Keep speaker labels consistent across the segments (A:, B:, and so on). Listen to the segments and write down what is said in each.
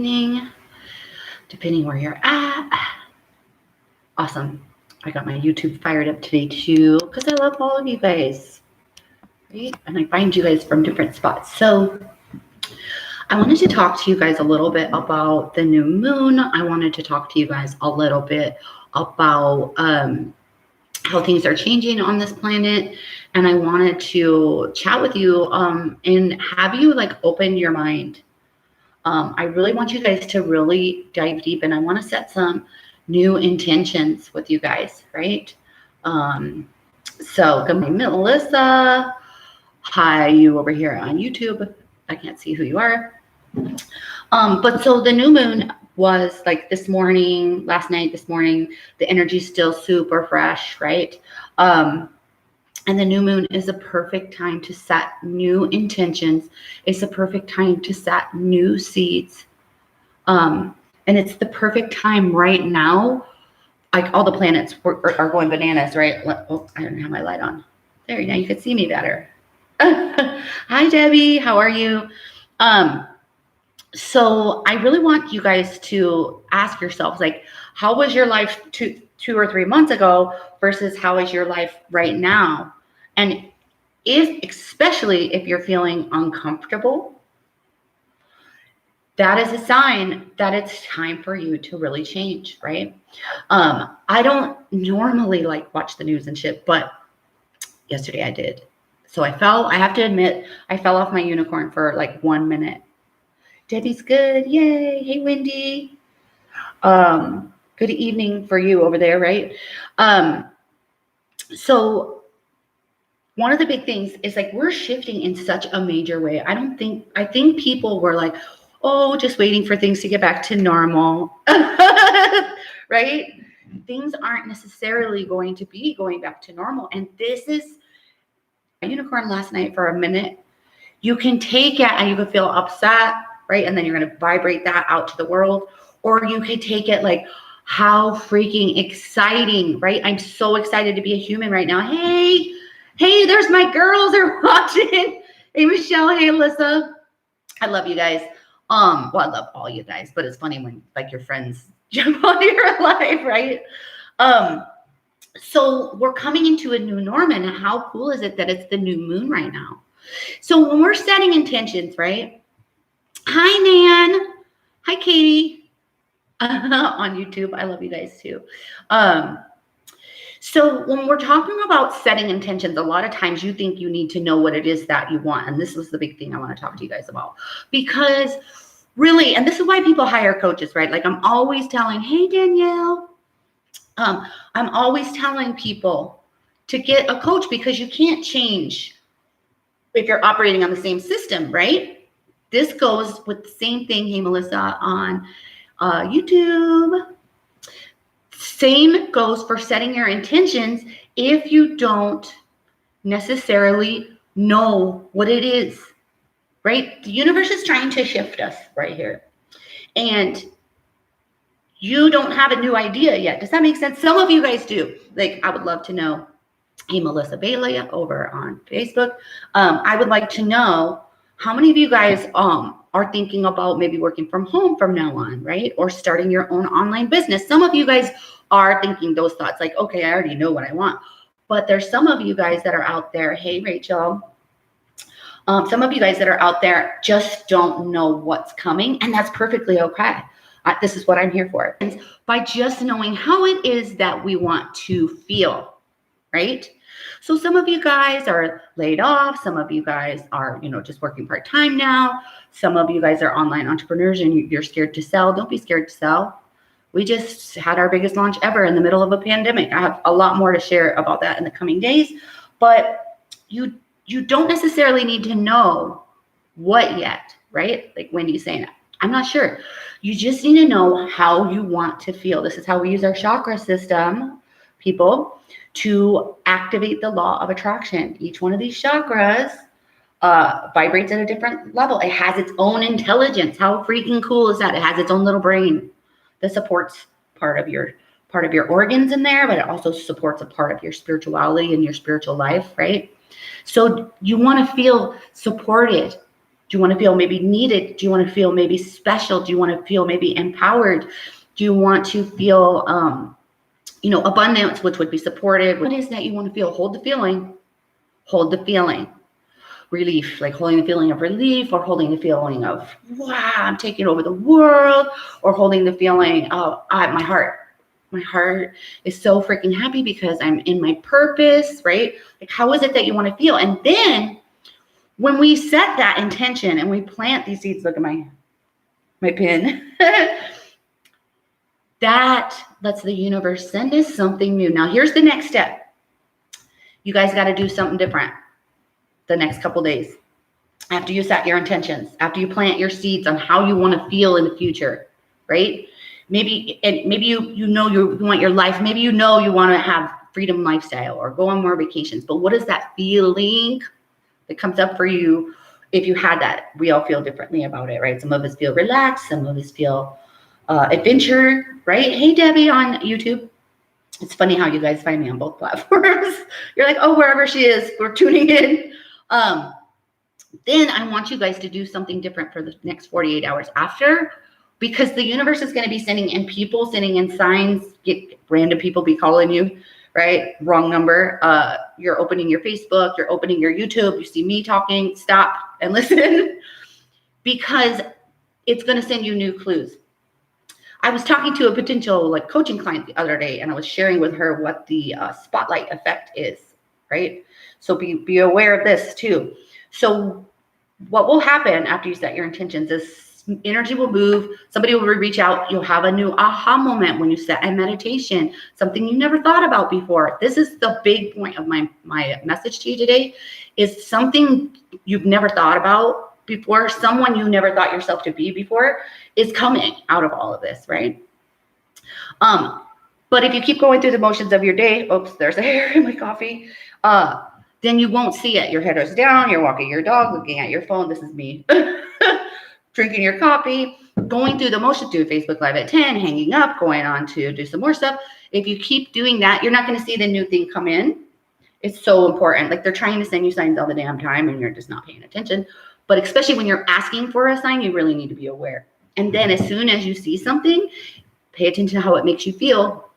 A: evening, depending where you're at. Awesome. I got my YouTube fired up today too, because I love all of you guys, right? And I find you guys from different spots. So I wanted to talk to you guys a little bit about the new moon. I wanted to talk to you guys a little bit about how things are changing on this planet. And I wanted to chat with you and have you like open your mind. I really want you guys to really dive deep, and I want to set some new intentions with you guys, right? So good morning, Melissa. Hi, you over here on YouTube. I can't see who you are. But so the new moon was like this morning, last night, this morning. The energy's still super fresh, right? And the new moon is a perfect time to set new intentions. It's a perfect time to set new seeds. And it's the perfect time right now. Like all the planets are going bananas, right? Oh, I don't have my light on. There, now you can see me better. Hi, Debbie. How are you? So I really want you guys to ask yourselves, like, how was your life two or 3 months ago versus how is your life right now? And especially if you're feeling uncomfortable, that is a sign that it's time for you to really change, right? I don't normally like watch the news and shit, but yesterday I did. So I have to admit, I fell off my unicorn for like 1 minute. Debbie's good. Yay. Hey, Wendy. Good evening for you over there, right? So one of the big things is like we're shifting in such a major way. I think people were like, oh, just waiting for things to get back to normal, right? Things aren't necessarily going to be going back to normal. And this is a unicorn last night for a minute. You can take it and you can feel upset, right? And then you're going to vibrate that out to the world. Or you could take it like, how freaking exciting, right? I'm so excited to be a human right now. Hey, there's my girls are watching. Hey, Michelle. Hey, Alyssa. I love you guys. Well, I love all you guys, but it's funny when like your friends jump on your life, right? So we're coming into a new norm, and how cool is it that it's the new moon right now? So when we're setting intentions, right? Hi, Nan. Hi, Katie. On YouTube. I love you guys too. So when we're talking about setting intentions, a lot of times you think you need to know what it is that you want. And this was the big thing I want to talk to you guys about. Because really, and this is why people hire coaches, right? Like I'm always telling, hey, Danielle, I'm always telling people to get a coach because you can't change if you're operating on the same system, right? This goes with the same thing, hey, Melissa, on YouTube. Same goes for setting your intentions if you don't necessarily know what it is, right? The universe is trying to shift us right here. And you don't have a new idea yet. Does that make sense? Some of you guys do. Like, I would love to know. Hey, Melissa Bailey over on Facebook. I would like to know how many of you guys are thinking about maybe working from home from now on, right? Or starting your own online business. Some of you guys are thinking those thoughts like, okay, I already know what I want. But there's some of you guys that are out there. Hey, Rachel. Some of you guys that are out there just don't know what's coming, and that's perfectly okay. This is what I'm here for. And by just knowing how it is that we want to feel, right? So some of you guys are laid off. Some of you guys are, just working part-time now. Some of you guys are online entrepreneurs and you're scared to sell. Don't be scared to sell. We just had our biggest launch ever in the middle of a pandemic. I have a lot more to share about that in the coming days, but you don't necessarily need to know what yet, right? Like Wendy's saying, I'm not sure. You just need to know how you want to feel. This is how we use our chakra system, people, to activate the law of attraction. Each one of these chakras vibrates at a different level. It has its own intelligence. How freaking cool is that? It has its own little brain that supports part of your organs in there, but it also supports a part of your spirituality and your spiritual life, right? So you want to feel supported Do you want to feel maybe needed? Do you want to feel maybe special? Do you want to feel maybe empowered? Do you want to feel, abundance, which would be supported? What is that you want to feel? Hold the feeling. Hold the feeling. Relief, like holding the feeling of relief, or holding the feeling of, wow, I'm taking over the world, or holding the feeling of my heart. My heart is so freaking happy because I'm in my purpose, right? Like, how is it that you want to feel? And then when we set that intention and we plant these seeds, look at my pin, that lets the universe send us something new. Now, here's the next step. You guys got to do something different the next couple days. After you set your intentions, after you plant your seeds on how you want to feel in the future, right? Maybe you want your life. Maybe you want to have freedom lifestyle or go on more vacations. But what is that feeling that comes up for you if you had that? We all feel differently about it, right? Some of us feel relaxed. Some of us feel adventure, right? Hey, Debbie on YouTube. It's funny how you guys find me on both platforms. You're like, oh, wherever she is, we're tuning in. Then I want you guys to do something different for the next 48 hours after, because the universe is going to be sending in signs. Get random people be calling you, right? Wrong number. You're opening your Facebook, you're opening your YouTube, you see me talking, stop and listen, because it's going to send you new clues. I was talking to a potential coaching client the other day, and I was sharing with her what the spotlight effect is, right? So be aware of this too. So what will happen after you set your intentions is energy will move. Somebody will reach out. You'll have a new aha moment when you set a meditation, something you never thought about before. This is the big point of my message to you today, is something you've never thought about before, someone you never thought yourself to be before is coming out of all of this, right? But if you keep going through the motions of your day, oops, there's a hair in my coffee, then you won't see it. Your head is down, you're walking your dog, looking at your phone. This is me. Drinking your coffee, going through the motions, doing Facebook Live at 10, hanging up, going on to do some more stuff. If you keep doing that, you're not going to see the new thing come in. It's so important. Like, they're trying to send you signs all the damn time and you're just not paying attention. But especially when you're asking for a sign, you really need to be aware. And then as soon as you see something, pay attention to how it makes you feel,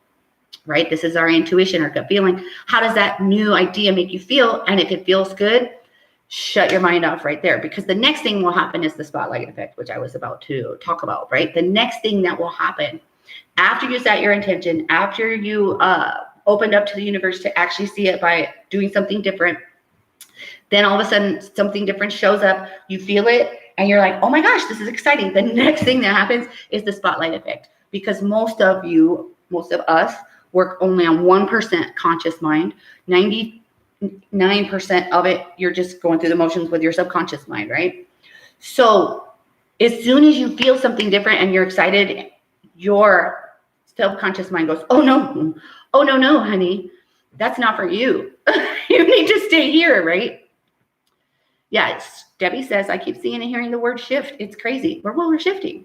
A: right? This is our intuition, our gut feeling. How does that new idea make you feel? And if it feels good, shut your mind off right there, because the next thing will happen is the spotlight effect, which I was about to talk about, right? The next thing that will happen after you set your intention, after you opened up to the universe to actually see it by doing something different, then all of a sudden something different shows up, you feel it, and you're like, oh my gosh, this is exciting. The next thing that happens is the spotlight effect, because most of us work only on 1% conscious mind. 99% of it, you're just going through the motions with your subconscious mind, right? So as soon as you feel something different and you're excited, your subconscious mind goes, oh no, honey, that's not for you. You need to stay here, right? Yeah, Debbie says, I keep seeing and hearing the word shift. It's crazy. We're shifting.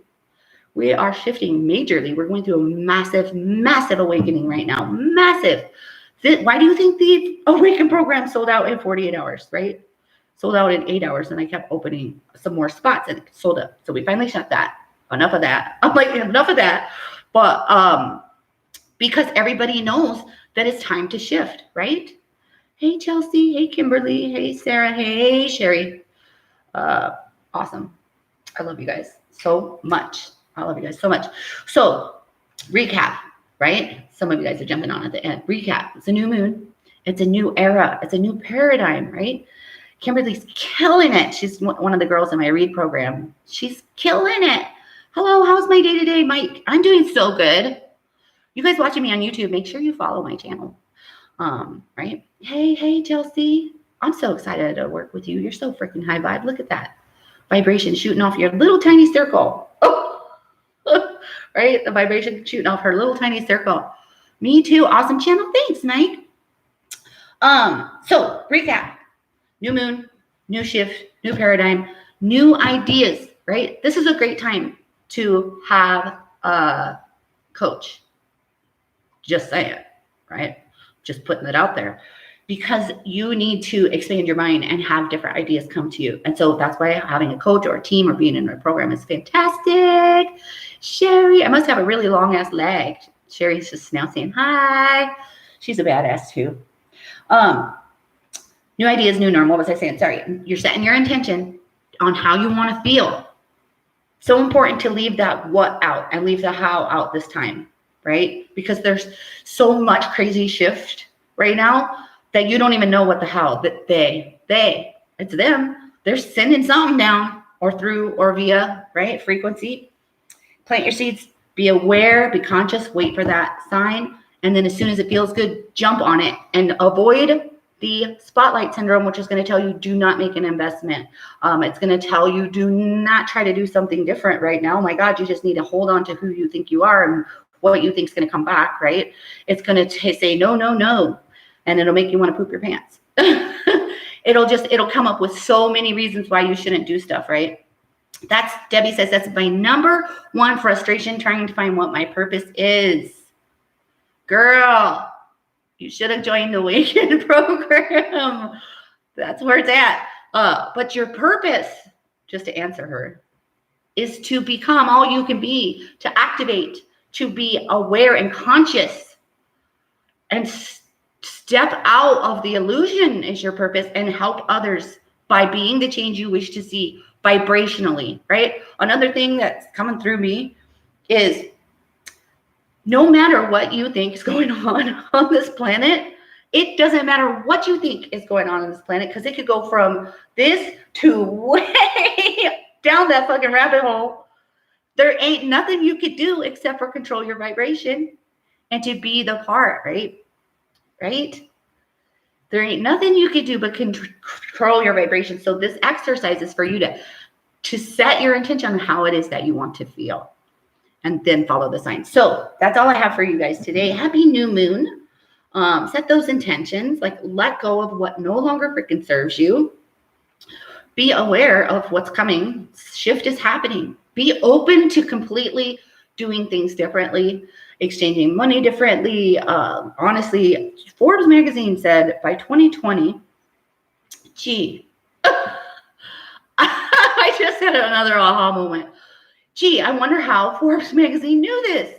A: We are shifting majorly. We're going through a massive, massive awakening right now. Massive. Why do you think the Awaken program sold out in 48 hours, right? Sold out in 8 hours, and I kept opening some more spots and it sold up. So we finally shut that. Enough of that. I'm like, enough of that. But because everybody knows that it's time to shift, right? Hey, Chelsea. Hey, Kimberly. Hey, Sarah. Hey, Sherry. Awesome. I love you guys so much. I love you guys so much. So recap, right? Some of you guys are jumping on at the end. Recap. It's a new moon. It's a new era. It's a new paradigm, right? Kimberly's killing it. She's one of the girls in my read program. She's killing it. Hello, how's my day today, Mike? I'm doing so good. You guys watching me on YouTube, make sure you follow my channel. Right? Hey, Chelsea. I'm so excited to work with you. You're so freaking high vibe. Look at that vibration shooting off your little tiny circle. Oh, right? The vibration shooting off her little tiny circle. Me too. Awesome channel. Thanks, Mike. So recap. New moon, new shift, new paradigm, new ideas, right? This is a great time to have a coach. Just saying, right? Just putting it out there. because you need to expand your mind and have different ideas come to you. And so that's why having a coach or a team or being in a program is fantastic. Sherry, I must have a really long ass leg. Sherry's just now saying hi. She's a badass too. New ideas, new norm. What was I saying? Sorry. You're setting your intention on how you want to feel. So important to leave that what out and leave the how out this time, right? Because there's so much crazy shift right now that you don't even know what the how, that it's them. They're sending something down or through or via, right? Frequency. Plant your seeds, be aware, be conscious, wait for that sign. And then as soon as it feels good, jump on it and avoid the spotlight syndrome, which is going to tell you do not make an investment. It's going to tell you do not try to do something different right now. Oh my God, you just need to hold on to who you think you are and what you think is going to come back, right? It's going to say no, no, no. And it'll make you want to poop your pants. It'll come up with so many reasons why you shouldn't do stuff, right? Debbie says, that's my number one frustration, trying to find what my purpose is. Girl, you should have joined the Awaken program. That's where it's at. But your purpose, just to answer her, is to become all you can be, to activate, to be aware and conscious, and step out of the illusion is your purpose, and help others by being the change you wish to see vibrationally, right? Another thing that's coming through me is no matter what you think is going on this planet, it doesn't matter what you think is going on this planet, because it could go from this to way down that fucking rabbit hole. There ain't nothing you could do except for control your vibration and to be the part, right? Right? There ain't nothing you could do but control your vibration. So this exercise is for you to set your intention on how it is that you want to feel, and then follow the signs. So that's all I have for you guys today. Happy new moon. Set those intentions, like let go of what no longer freaking serves you. Be aware of what's coming. Shift is happening. Be open to completely doing things differently, exchanging money differently. Honestly, Forbes magazine said by 2020, gee, I just had another aha moment. Gee, I wonder how Forbes magazine knew this.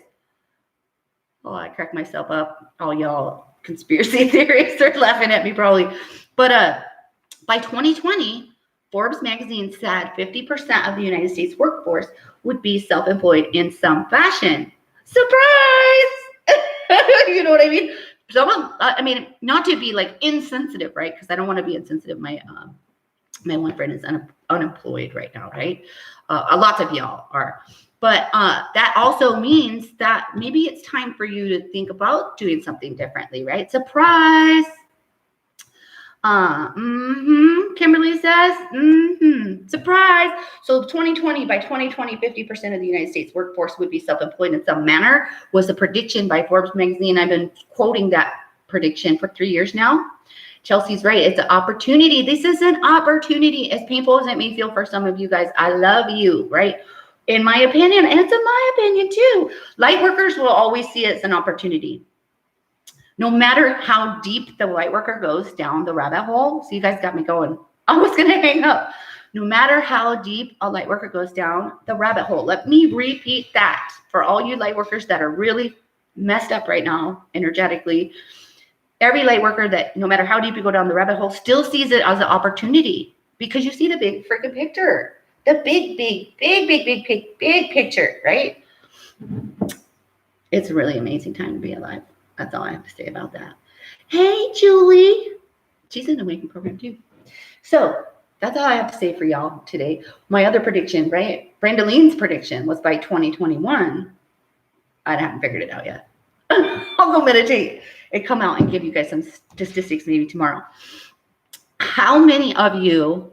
A: Oh, I cracked myself up. All y'all conspiracy theorists are laughing at me probably. But by 2020, Forbes magazine said 50% of the United States workforce would be self-employed in some fashion. Surprise! You know what I mean? I mean, not to be like insensitive, right? Because I don't want to be insensitive. My one friend is unemployed right now, right? Lots of y'all are. But that also means that maybe it's time for you to think about doing something differently, right? Surprise! Kimberly says, surprise. So by 2020, 50% of the United States workforce would be self-employed in some manner, was a prediction by Forbes magazine. I've been quoting that prediction for 3 years now. Chelsea's right. It's an opportunity. This is an opportunity. As painful as it may feel for some of you guys, I love you, right? In my opinion, and it's in my opinion too, light workers will always see it as an opportunity. No matter how deep the light worker goes down the rabbit hole. So you guys got me going. I was going to hang up. No matter how deep a light worker goes down the rabbit hole. Let me repeat that for all you light workers that are really messed up right now energetically. Every light worker that no matter how deep you go down the rabbit hole still sees it as an opportunity, because you see the big freaking picture. The big picture, right? It's a really amazing time to be alive. That's all I have to say about that. Hey, Julie. She's in the Awaken program too. So that's all I have to say for y'all today. My other prediction, right? Brenda Lean's prediction was by 2021. I haven't figured it out yet. I'll go meditate and come out and give you guys some statistics maybe tomorrow. How many of you,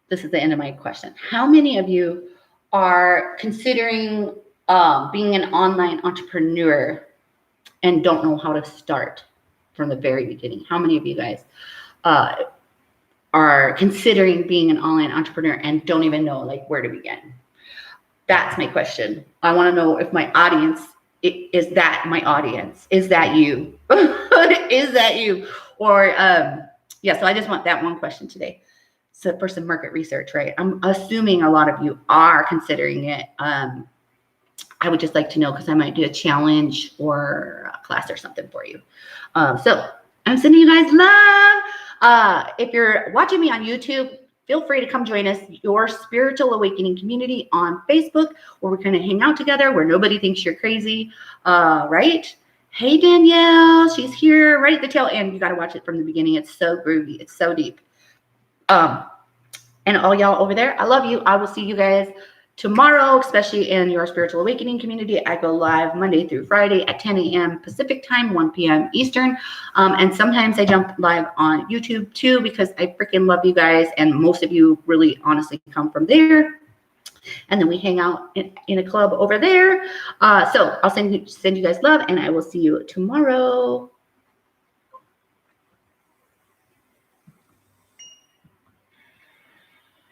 A: this is the end of my question, how many of you are considering being an online entrepreneur and don't know how to start from the very beginning? How many of you guys are considering being an online entrepreneur and don't even know like where to begin? That's my question. I want to know if my audience is that my audience? Is that you? Is that you? Or yeah, so I just want that one question today. So for some market research, right? I'm assuming a lot of you are considering it. I would just like to know, because I might do a challenge or a class or something for you. So I'm sending you guys love. If you're watching me on YouTube, feel free to come join us, Your Spiritual Awakening Community on Facebook, where we're going to hang out together, where nobody thinks you're crazy, right? Hey, Danielle, she's here right at the tail end. You got to watch it from the beginning. It's so groovy. It's so deep. And all y'all over there, I love you. I will see you guys tomorrow, especially in Your Spiritual Awakening Community. I go live Monday through Friday at 10 a.m. Pacific time, 1 p.m. Eastern. And sometimes I jump live on YouTube too, because I freaking love you guys. And most of you really honestly come from there. And then we hang out in a club over there. So I'll send you guys love, and I will see you tomorrow.